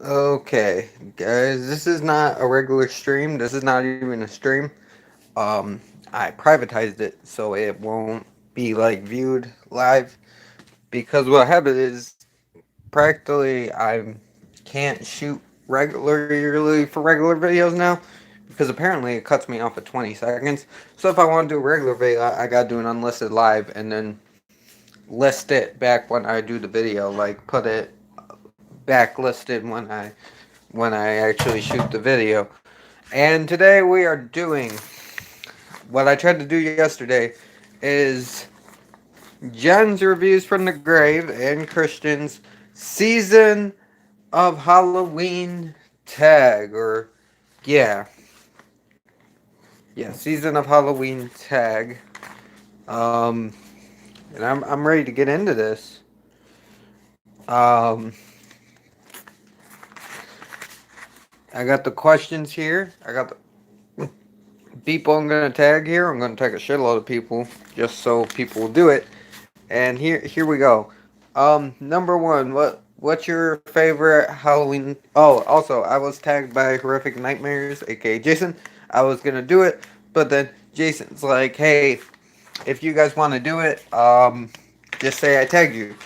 Okay, guys, this is not a regular stream. This is not even a stream. Um, I privatized it so it won't be like viewed live because what happened is practically I can't shoot regularly for regular videos now because apparently it cuts me off at 20 seconds. So if I want to do a regular video, I gotta do an unlisted live and then list it back when I do the video, like put it back listed when I actually shoot the video. And today we are doing what I tried to do yesterday is Jen's reviews from the grave and Christian's season of Halloween tag or yeah. Yeah, season of Halloween tag. Um and I'm ready to get into this. Um I got the questions here. I got the people I'm gonna tag here. I'm gonna tag a shitload of people just so people will do it. And here we go. Number one, what's your favorite Halloween? Oh, also I was tagged by Horrific Nightmares, aka Jason. I was gonna do it, but then Jason's like, hey, if you guys want to do it, just say I tagged you.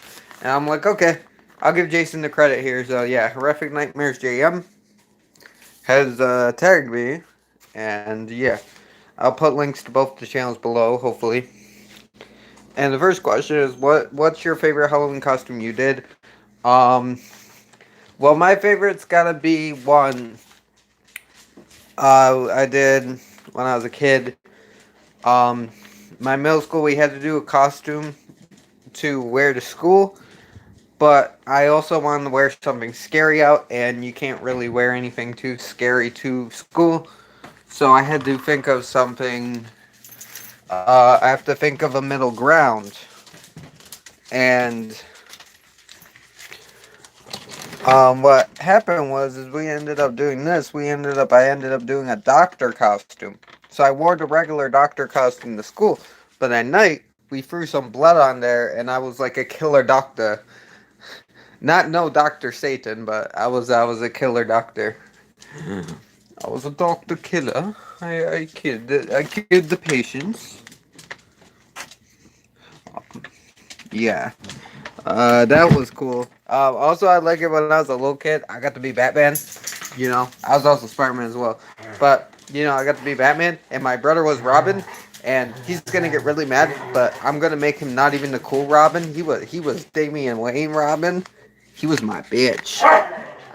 And I'm like, okay, I'll give Jason the credit here. So yeah, Horrific Nightmares JM has tagged me, and yeah, I'll put links to both the channels below, hopefully. And the first question is, what's your favorite Halloween costume you did? Um, well, my favorite's gotta be one I did when I was a kid. Um, my middle school we had to do a costume to wear to school, but I also wanted to wear something scary out, and you can't really wear anything too scary to school. So I had to think of something. I have to think of a middle ground, and what happened was is we ended up doing this. I ended up doing a doctor costume. So I wore the regular doctor costume to school, but at night we threw some blood on there, and I was like a killer doctor. Not no Doctor Satan, but I was a killer doctor. I was a doctor killer. I killed the patients. Yeah. That was cool. Also, I like it when I was a little kid. I got to be Batman. You know, I was also Spider-Man as well. But I got to be Batman, and my brother was Robin, and he's gonna get really mad. But I'm gonna make him not even the cool Robin. He was Damian Wayne Robin. He was my bitch.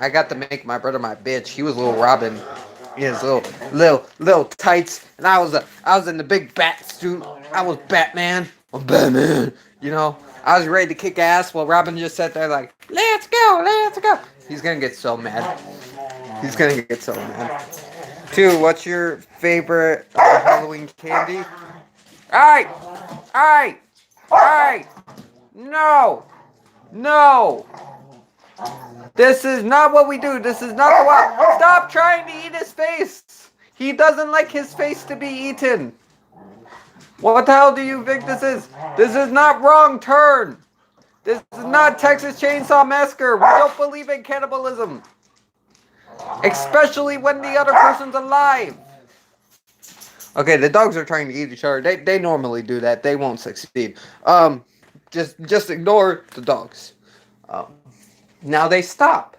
I got to make my brother my bitch. He was little Robin. His little tights, and I was in the big bat suit. I was Batman. I'm Batman. I was ready to kick ass while Robin just sat there like, let's go, let's go. He's gonna get so mad. He's gonna get so mad. Two, what's your favorite Halloween candy? Alright, alright, alright. No, no. This is not what we do. This is not the way. Stop trying to eat his face. He doesn't like his face to be eaten. What the hell do you think this is? This is not Wrong Turn. This is not Texas Chainsaw Massacre. We don't believe in cannibalism. Especially when the other person's alive. Okay, the dogs are trying to eat each other. They normally do that. They won't succeed. Just ignore the dogs. Um, Now they stop.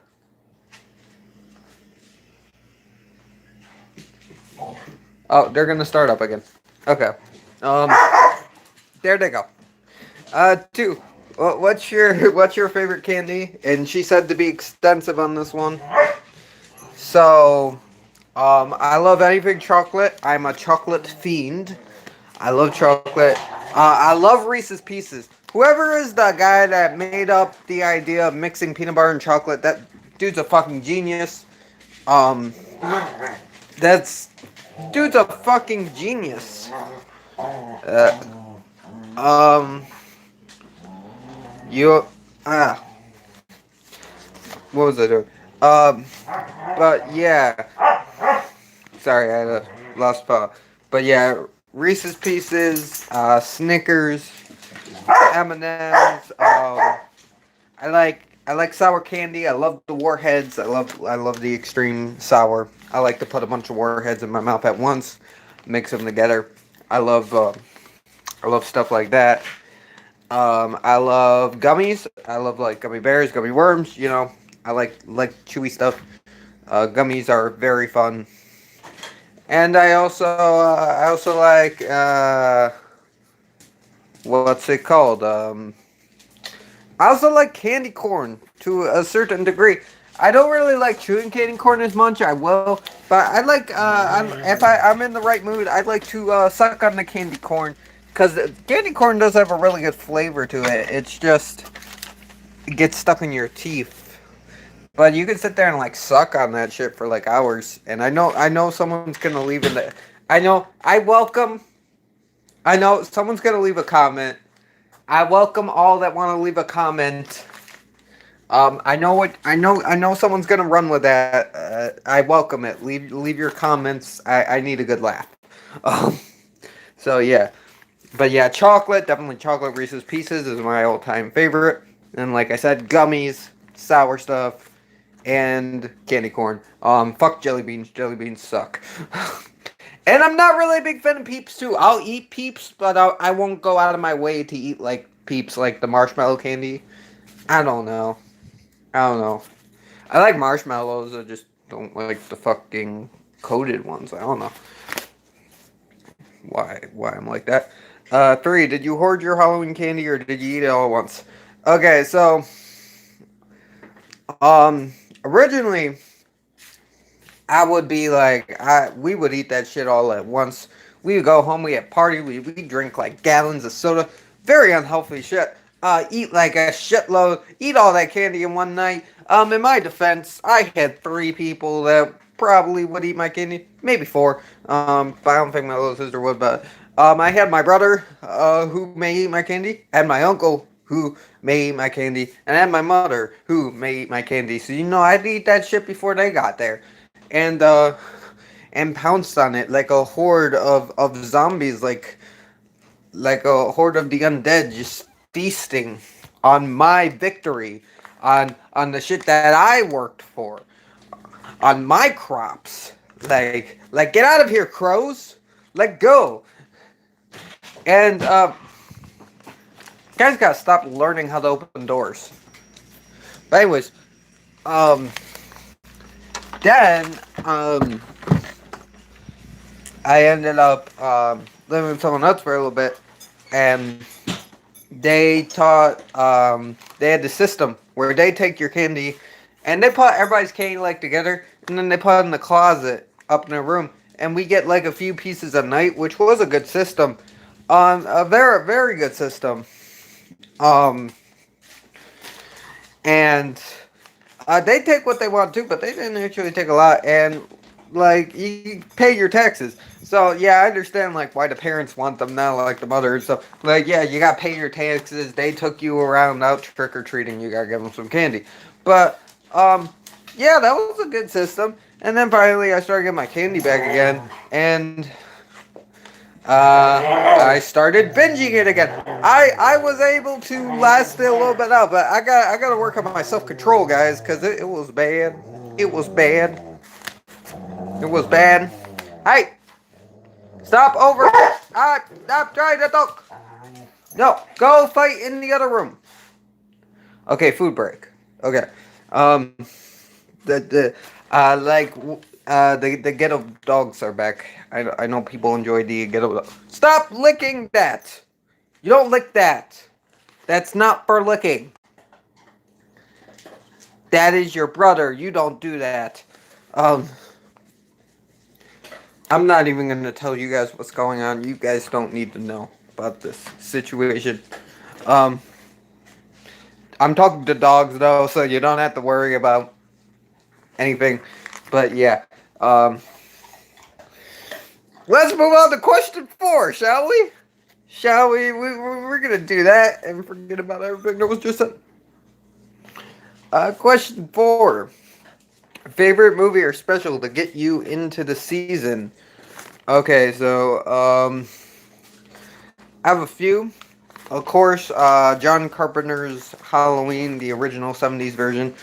Oh, they're gonna start up again. Okay. Um, there they go. Two. What's your favorite candy? And she said to be extensive on this one. So, I love anything chocolate. I'm a chocolate fiend. I love chocolate. I love Reese's Pieces. Whoever is the guy that made up the idea of mixing peanut butter and chocolate, that dude's a fucking genius. Um, that's dude's a fucking genius. Uh, um, you what was I doing? Um, but yeah, sorry, I had a lost thought. But yeah, Reese's Pieces, Snickers, M&Ms. I I like sour candy. I love the warheads. I love the extreme sour. I like to put a bunch of warheads in my mouth at once, mix them together. I love I love stuff like that. I love gummies. I love like gummy bears, gummy worms. I like chewy stuff. Gummies are very fun, and I also like what's it called? I also like candy corn to a certain degree. I don't really like chewing candy corn as much. I will, but I like if I'm in the right mood, I'd like to suck on the candy corn because candy corn does have a really good flavor to it. It's just it gets stuck in your teeth. But you can sit there and like suck on that shit for like hours. And I know someone's gonna leave in the. I know someone's gonna leave a comment. I welcome all that want to leave a comment. I know someone's gonna run with that. I welcome it. Leave your comments. I need a good laugh. Um, so yeah, but yeah, chocolate, definitely chocolate Reese's Pieces is my all-time favorite. And like I said, gummies, sour stuff, and candy corn. Fuck jelly beans. Jelly beans suck. And I'm not really a big fan of Peeps too. I'll eat Peeps, but I won't go out of my way to eat like Peeps, like the marshmallow candy. I don't know. I don't know. I like marshmallows. I just don't like the fucking coated ones. I don't know why I'm like that. Three. Did you hoard your Halloween candy or did you eat it all at once? Okay, so originally I would be like, we would eat that shit all at once. We would go home, we had party, we drink like gallons of soda. Very unhealthy shit. Eat like a shitload, eat all that candy in one night. In my defense, I had 3 people that probably would eat my candy, maybe 4. But I don't think my little sister would. But I had my brother, who may eat my candy, and my uncle, who may eat my candy, and I had my mother, who may eat my candy. So I'd eat that shit before they got there, and pounced on it like a horde of zombies, like a horde of the undead, just feasting on my victory, on the shit that I worked for, on my crops. Like get out of here, crows! Let go! And guys gotta stop learning how to open doors. But anyways, um, then I ended up living with someone else for a little bit, and they taught they had the system where they take your candy and they put everybody's candy like together, and then they put it in the closet up in their room, and we get like a few pieces a night, which was a good system, a very good system. um and they take what they want to, but they didn't actually take a lot. And like you pay your taxes, so yeah, I understand like why the parents want them now, like the mother and stuff. Like yeah, you gotta pay your taxes. They took you around out trick or treating. You gotta give them some candy. But yeah, that was a good system. And then finally, I started getting my candy back again, and I started binging it again. I was able to last it a little bit out, but I got to work on my self control, guys, because it was bad. It was bad. It was bad. Hey, stop over. Stop trying to talk. No, go fight in the other room. Okay, food break. Okay. Um, like the ghetto dogs are back. I know people enjoy the ghetto. Stop licking that. You don't lick that. That's not for licking. That is your brother. You don't do that. Um, I'm not even gonna tell you guys what's going on. You guys don't need to know about this situation. Um, I'm talking to dogs though, so you don't have to worry about anything. But yeah. Let's move on to question 4, shall we? Shall we? We're gonna do that and forget about everything that was just said. Question 4. Favorite movie or special to get you into the season? Okay, so I have a few. Of course, John Carpenter's Halloween, the original 70s version.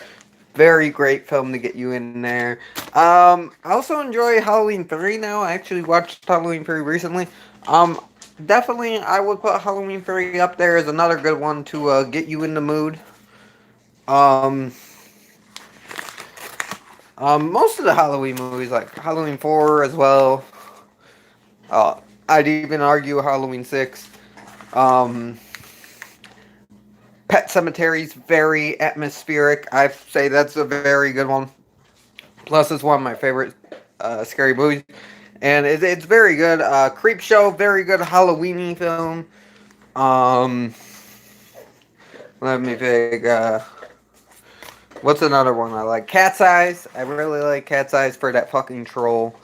Very great film to get you in there. I also enjoy Halloween 3 now. I actually watched Halloween 3 recently. Um, Definitely, I would put Halloween 3 up there as another good one to get you in the mood. Um, most of the Halloween movies, like Halloween 4 as well. Uh, I'd even argue Halloween 6. Um, Pet Cemetery's very atmospheric. I say that's a very good one. Plus, it's one of my favorite scary movies. And it's very good. Creep Show, very good Halloweeny film. Um, Let me think. What's another one I like? Cat's Eyes. I really like Cat's Eyes for that fucking troll.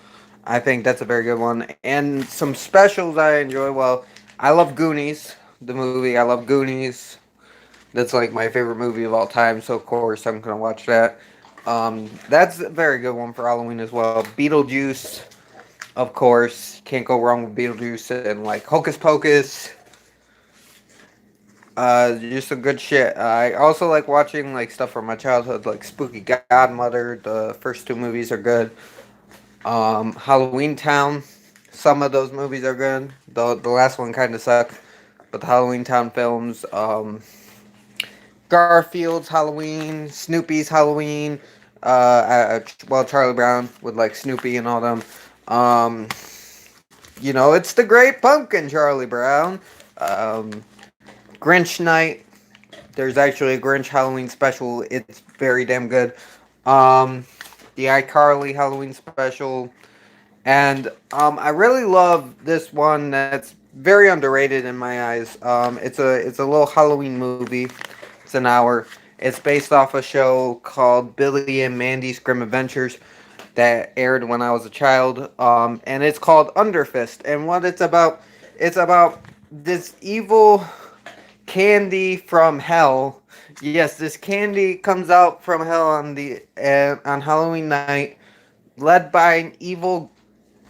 I think that's a very good one. And some specials I enjoy. Well, I love Goonies, the movie. I love Goonies. That's like my favorite movie of all time. So of course I'm gonna watch that. That's a very good one for Halloween as well. Beetlejuice, of course. Can't go wrong with Beetlejuice and like Hocus Pocus. Just some good shit. I also like watching like stuff from my childhood, like Spooky Godmother. The first two movies are good. Halloween Town. Some of those movies are good. The last one kind of sucked, but the Halloween Town films. Garfield's Halloween, Snoopy's Halloween. Well, Charlie Brown with like Snoopy and all them. Um, it's the Great Pumpkin, Charlie Brown. Um, Grinch Night. There's actually a Grinch Halloween special. It's very damn good. Um, the iCarly Halloween special. And I really love this one that's very underrated in my eyes. It's a little Halloween movie. It's an hour. It's based off a show called Billy and Mandy's Grim Adventures that aired when I was a child. And it's called Underfist. And what it's about this evil candy from hell. Yes, this candy comes out from hell on Halloween night, led by an evil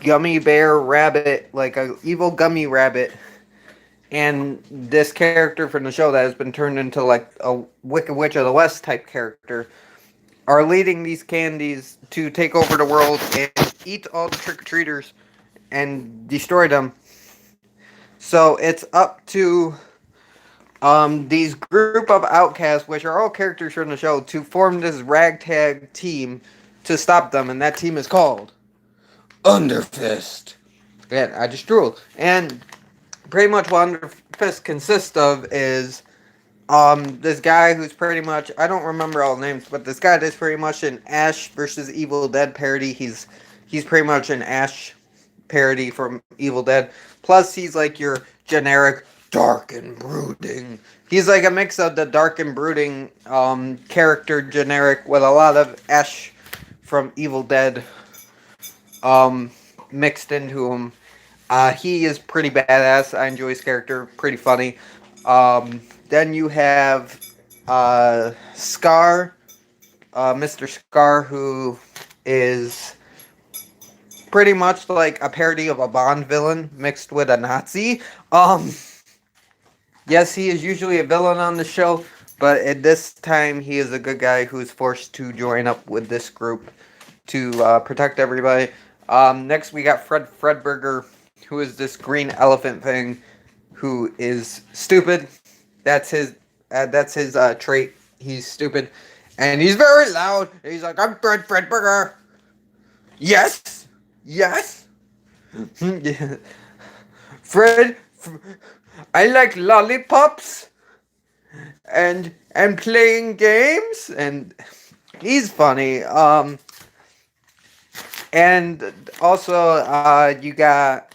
gummy bear rabbit, like a evil gummy rabbit, and this character from the show that has been turned into like a Wicked Witch of the West type character are leading these candies to take over the world and eat all the trick-or-treaters and destroy them. So it's up to these group of outcasts, which are all characters from the show, to form this ragtag team to stop them, and that team is called Underfist. Yeah, I just drooled. And pretty much what Underfist consists of is this guy who's pretty much, I don't remember all the names, but this guy is pretty much an Ash versus Evil Dead parody. He's pretty much an Ash parody from Evil Dead. Plus he's like your generic dark and brooding. He's like a mix of the dark and brooding character generic with a lot of Ash from Evil Dead mixed into him. He is pretty badass. I enjoy his character. Pretty funny. Then you have Scar, Mr. Scar, who is pretty much like a parody of a Bond villain mixed with a Nazi. Yes, he is usually a villain on the show, but at this time he is a good guy who's forced to join up with this group to protect everybody. Next we got Fred Fredberger, who is this green elephant thing, who is stupid. That's his trait. He's stupid, and he's very loud. He's like, "I'm Fred Fredberger." Yes, yes. Fred, I like lollipops and playing games, and he's funny. And also, you got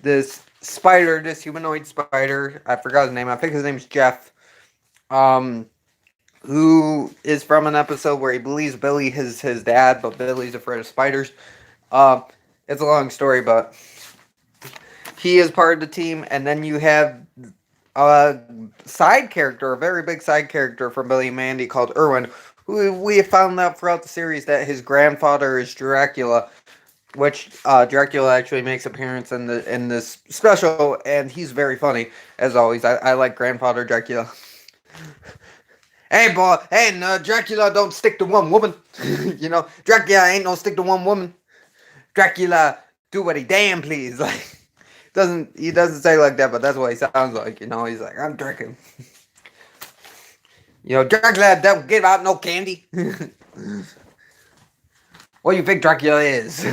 this spider, this humanoid spider. I forgot his name. I think his name's Jeff. Who is from an episode where he believes Billy is his dad, but Billy's afraid of spiders. It's a long story, but he is part of the team. And then you have a side character, a very big side character from Billy and Mandy called Irwin, who we have found out throughout the series that his grandfather is Dracula. which Dracula actually makes appearance in this special, and he's very funny as always. I like Grandfather Dracula. Hey boy, hey no, Dracula don't stick to one woman. Dracula ain't no stick to one woman. Dracula do what he damn please. Like doesn't he doesn't say like that, but that's what he sounds like. He's like I'm drinking. Dracula don't give out no candy. What do you think Dracula is?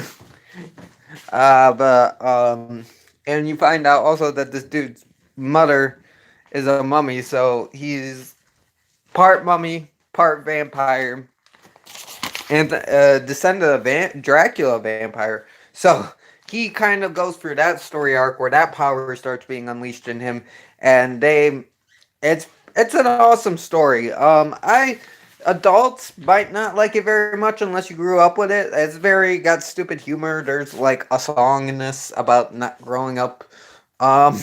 But and you find out also that this dude's mother is a mummy, so he's part mummy, part vampire, and descendant of Dracula vampire. So he kind of goes through that story arc where that power starts being unleashed in him, and it's an awesome story. I adults might not like it very much unless you grew up with it. It's very got stupid humor. There's like a song in this about not growing up. Um,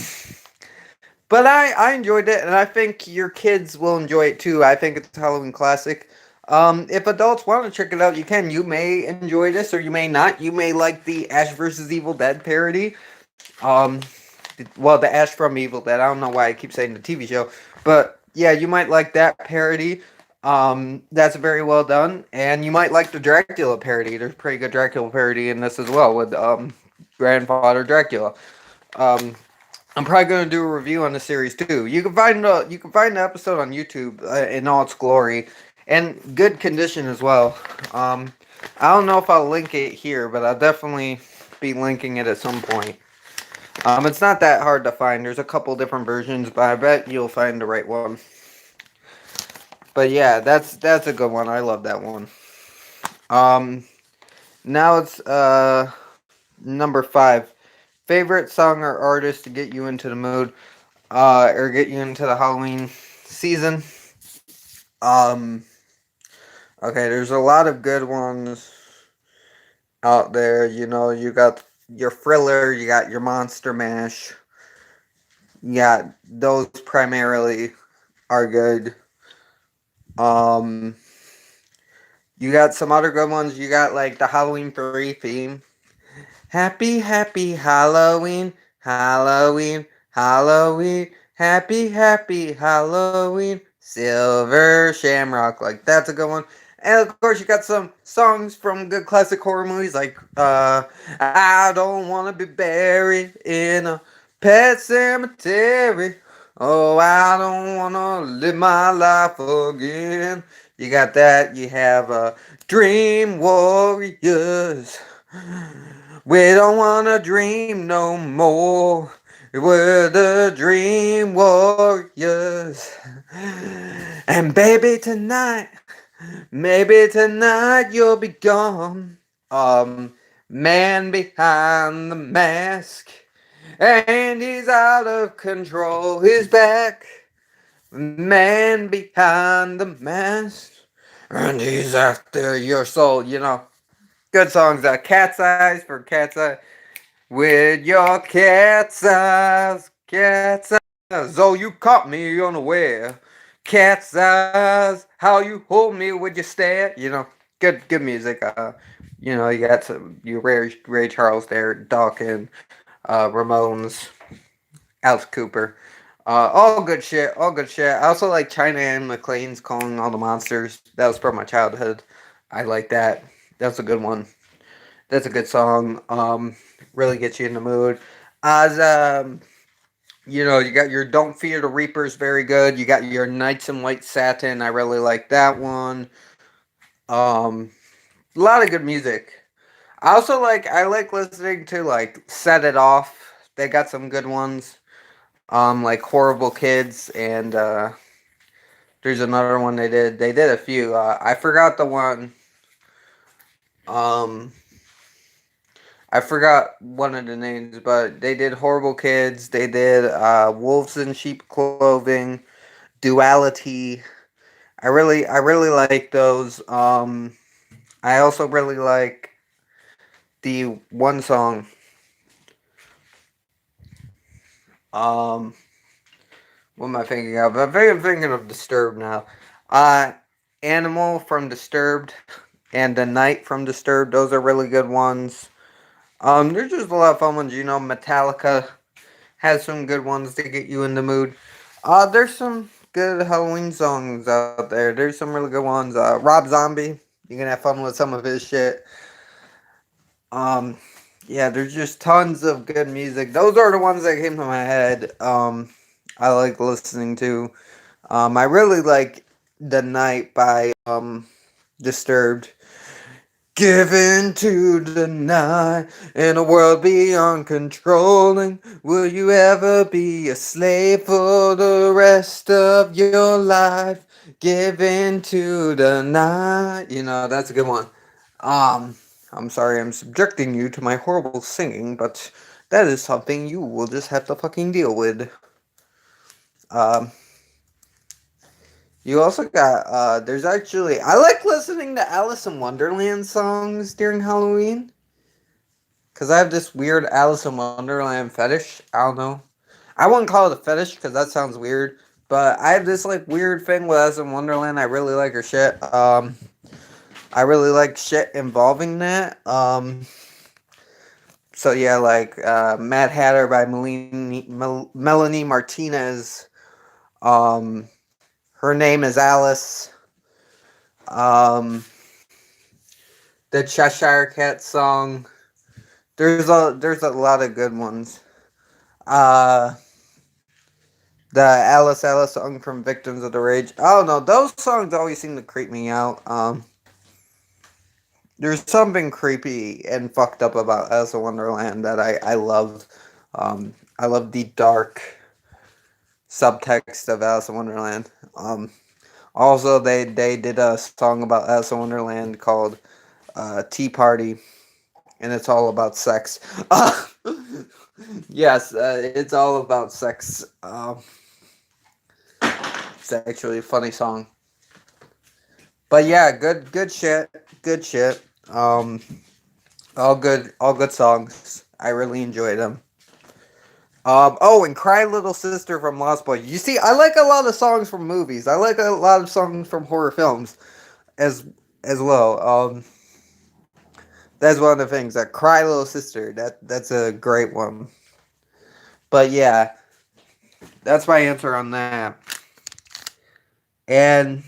but I enjoyed it, and I think your kids will enjoy it too. I think it's a Halloween classic. If adults want to check it out, you can. You may enjoy this, or you may not. You may like the Ash versus Evil Dead parody. Um, well, the Ash from Evil Dead. I don't know why I keep saying the TV show, but yeah, you might like that parody. That's very well done, and you might like the Dracula parody. There's pretty good Dracula parody in this as well with Grandfather Dracula. Um, I'm probably going to do a review on the series too. You can find the episode on YouTube in all its glory and good condition as well. I don't know if I'll link it here, but I'll definitely be linking it at some point. It's not that hard to find. There's a couple different versions, but I bet you'll find the right one. But yeah, that's a good one. I love that one. Um, Now it's number 5. Favorite song or artist to get you into the mood, or get you into the Halloween season. Um, okay, there's a lot of good ones out there. You got your Thriller, you got your Monster Mash. Yeah, those primarily are good. Um, you got some other good ones. You got like the Halloween 3 theme. Happy, happy Halloween, Halloween, Halloween. Happy, happy Halloween, Silver Shamrock. Like, that's a good one. And of course, you got some songs from good classic horror movies like, I don't want to be buried in a pet cemetery. Oh, I don't want to live my life again. You got that. You have Dream Warriors. We don't wanna dream no more. We're the dream warriors. And baby tonight, maybe tonight you'll be gone. Man behind the mask. And he's out of control. He's back. Man behind the mask. And he's after your soul, Good songs. Cat's Eyes for Cat's Eyes. With your cat's eyes. Oh, you caught me unaware. Cat's eyes, how you hold me with your stare. Good music. You got Ray Charles there, Dawkins, Ramones, Alice Cooper. All good shit. All good shit. I also like China and McLean's Calling All the Monsters. That was from my childhood. I like that. That's a good one. That's a good song. Really gets you in the mood. As you got your Don't Fear the Reapers, very good. You got your Knights in White Satin. I really like that one. A lot of good music. I like listening to like Set It Off. They got some good ones. Like Horrible Kids, and there's another one they did. They did a few. I forgot the one. Um, I forgot one of the names, but they did Horrible Kids. They did Wolves in Sheep Clothing, Duality. I really like those. I also really like the one song. Um, what am I thinking of? I'm thinking of Disturbed now. Uh, Animal from Disturbed and The Night from Disturbed. Those are really good ones. There's just a lot of fun ones. Metallica has some good ones to get you in the mood. There's some good Halloween songs out there. There's some really good ones. Rob Zombie, you can have fun with some of his shit. Um, yeah, there's just tons of good music. Those are the ones that came to my head. I like listening to. I really like "The Night" by Disturbed. Given to the night in a world beyond controlling, will you ever be a slave for the rest of your life? Given to the night. That's a good one. Um, I'm sorry I'm subjecting you to my horrible singing, but that is something you will just have to fucking deal with. Um, you also got, there's actually, I like listening to Alice in Wonderland songs during Halloween. Because I have this weird Alice in Wonderland fetish. I don't know. I wouldn't call it a fetish because that sounds weird. But I have this like weird thing with Alice in Wonderland. I really like her shit. I really like shit involving that. So yeah, like Mad Hatter by Melanie Martinez. Um, Her Name is Alice. Um, the Cheshire Cat song. There's a lot of good ones. Uh, the Alice song from Victims of the Rage. Oh no, those songs always seem to creep me out. There's something creepy and fucked up about Alice in Wonderland that I love. I love the dark subtext of Alice in Wonderland. Also, they did a song about Alice in Wonderland called Tea Party, and it's all about sex. Yes, it's all about sex. It's actually a funny song. But yeah, good shit, good shit. Um, all good songs. I really enjoyed them. Oh, and "Cry Little Sister" from Lost Boys. You see, I like a lot of songs from movies. I like a lot of songs from horror films, as as well. That's one of the things. That "Cry Little Sister." That's a great one. But yeah, that's my answer on that. And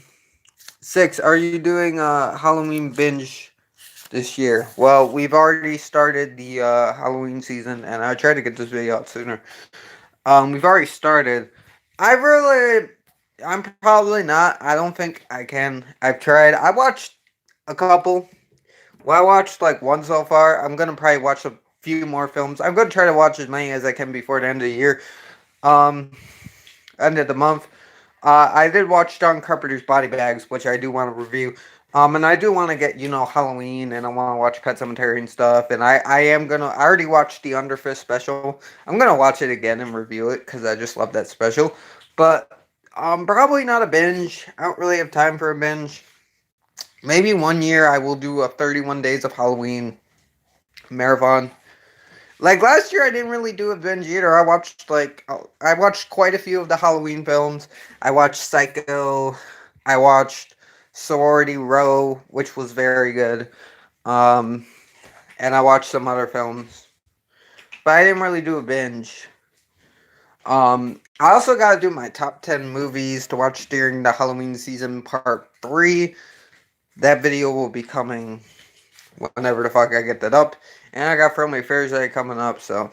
six, are you doing a Halloween binge this year? Well, we've already started the Halloween season, and I tried to get this video out sooner. We've already started. I really, I'm probably not. I don't think I can. I've tried. I watched a couple. Well, I watched like one so far. I'm gonna probably watch a few more films. I'm gonna try to watch as many as I can before the end of the year. Um, End of the month. I did watch John Carpenter's Body Bags, which I do want to review. And I do want to get, Halloween, and I want to watch Pet Cemetery and stuff. And I am gonna. I already watched the Underfist special. I'm gonna watch it again and review it because I just love that special. But probably not a binge. I don't really have time for a binge. Maybe one year I will do a 31 Days of Halloween marathon. Like last year, I didn't really do a binge either. I watched quite a few of the Halloween films. I watched Psycho. I watched Sorority Row, which was very good. Um, and I watched some other films, but I didn't really do a binge. I also got to do my top 10 movies to watch during the Halloween season part 3. That video will be coming whenever the fuck I get that up. And I got Friendly Thursday coming up, so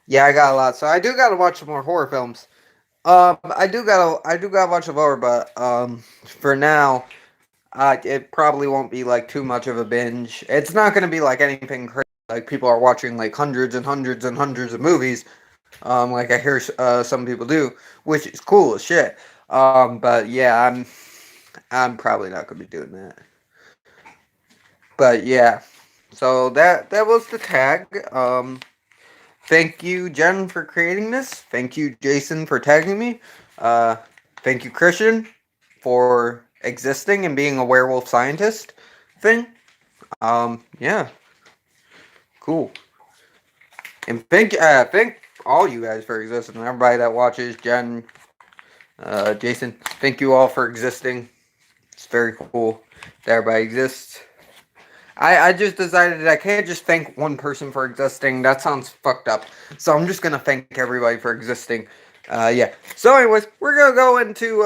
yeah, I got a lot. So I do gotta watch some more horror films. I do gotta watch some horror, but for now, it probably won't be like too much of a binge. It's not gonna be like anything crazy. Like people are watching like hundreds and hundreds and hundreds of movies. Like I hear some people do, which is cool as shit. But yeah, I'm probably not gonna be doing that. But yeah, so that was the tag. Thank you, Jen, for creating this. Thank you, Jason, for tagging me. Uh, Thank you, Christian, for existing and being a werewolf scientist thing. Yeah, cool. And thank all you guys for existing. Everybody that watches, Jen, Jason, thank you all for existing. It's very cool that everybody exists. I just decided that I can't just thank one person for existing. That sounds fucked up. So I'm just gonna thank everybody for existing. Yeah. So, anyways, we're gonna go into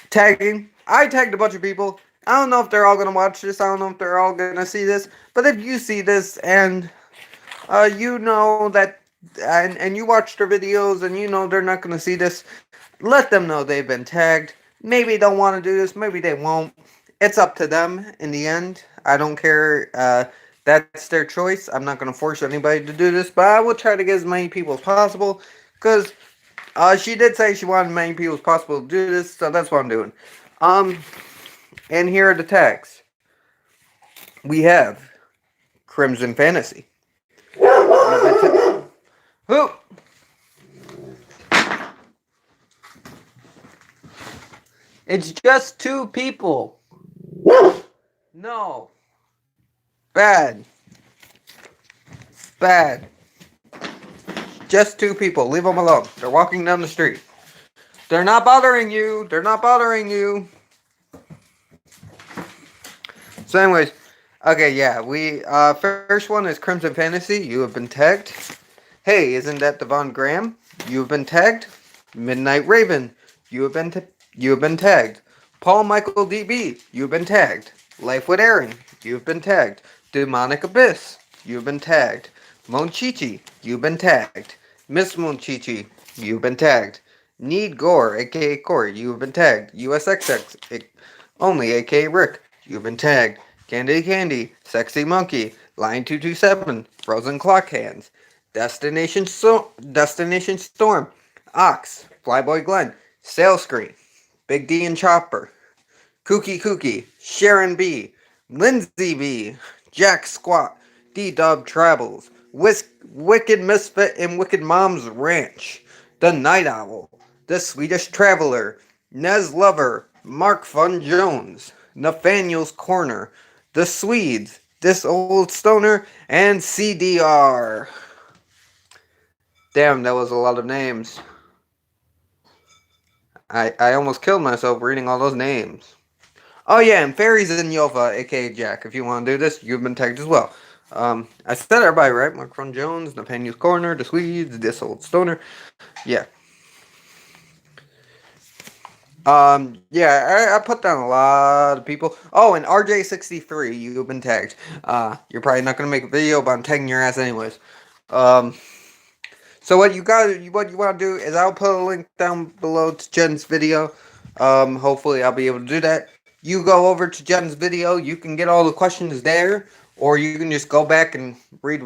tagging. I tagged a bunch of people. I don't know if they're all gonna watch this. I don't know if they're all gonna see this. But if you see this and you know that, and you watch their videos and you know they're not gonna see this, let them know they've been tagged. Maybe they'll want to do this. Maybe they won't. It's up to them in the end. I don't care. That's their choice. I'm not gonna force anybody to do this, but I will try to get as many people as possible because she did say she wanted as many people as possible to do this, so that's what I'm doing. Um, and here are the tags. We have Crimson Fantasy. Who? It's just two people. No. Bad. Bad. Just two people. Leave them alone. They're walking down the street. They're not bothering you. They're not bothering you. So anyways, okay, yeah, we, first one is Crimson Fantasy. You have been tagged. Hey, isn't that Devon Graham? You have been tagged. Midnight Raven. You have been tagged. Paul Michael DB. You have been tagged. Life with Aaron. You have been tagged. Demonic Abyss. You have been tagged. Monchichi. You've been tagged. Miss Monchichi. You've been tagged. Need Gore, aka Corey. You have been tagged. USXX only, aka Rick. You've been tagged. Candy Candy, Sexy Monkey, Line 227, Frozen Clock Hands, Destination Storm, Ox, Flyboy Glenn, Sail Screen, Big D and Chopper, Kooky, Sharon B, Lindsay B, Jack Squat, D-Dub Travels, Wicked Misfit and Wicked Mom's Ranch, The Night Owl, The Swedish Traveler, Nez Lover, Mark Fun Jones, Nathaniel's Corner, The Swedes, This Old Stoner, and CDR. Damn, that was a lot of names. I almost killed myself reading all those names. Oh yeah, and Fairies in Yova, aka Jack. If you want to do this, you've been tagged as well. I said everybody right. Mark Fun Jones, Nathaniel's Corner, The Swedes, This Old Stoner. Yeah. Yeah, I put down a lot of people. Oh, and RJ63, you've been tagged. You're probably not gonna make a video, but I'm tagging your ass anyways. Um, so what you want to do is I'll put a link down below to Jen's video. Hopefully I'll be able to do that. You go over to Jen's video, you can get all the questions there, or you can just go back and read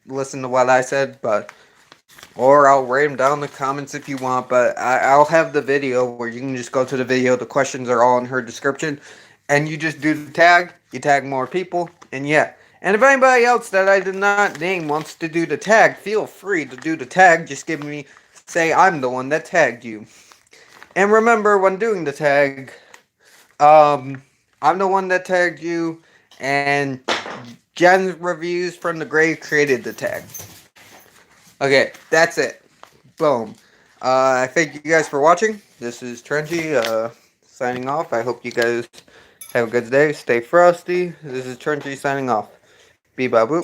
listen to what I said, or I'll write them down in the comments if you want, but I'll have the video where you can just go to the video. The questions are all in her description. And you just do the tag. You tag more people. And yeah. And if anybody else that I did not name wants to do the tag, feel free to do the tag. Just say I'm the one that tagged you. And remember, when doing the tag, I'm the one that tagged you. And Jen's Reviews from the Grave created the tag. Okay, that's it. Boom. I thank you guys for watching. This is Trenchy, signing off. I hope you guys have a good day. Stay frosty. This is Trenchy signing off. Be-ba-boop.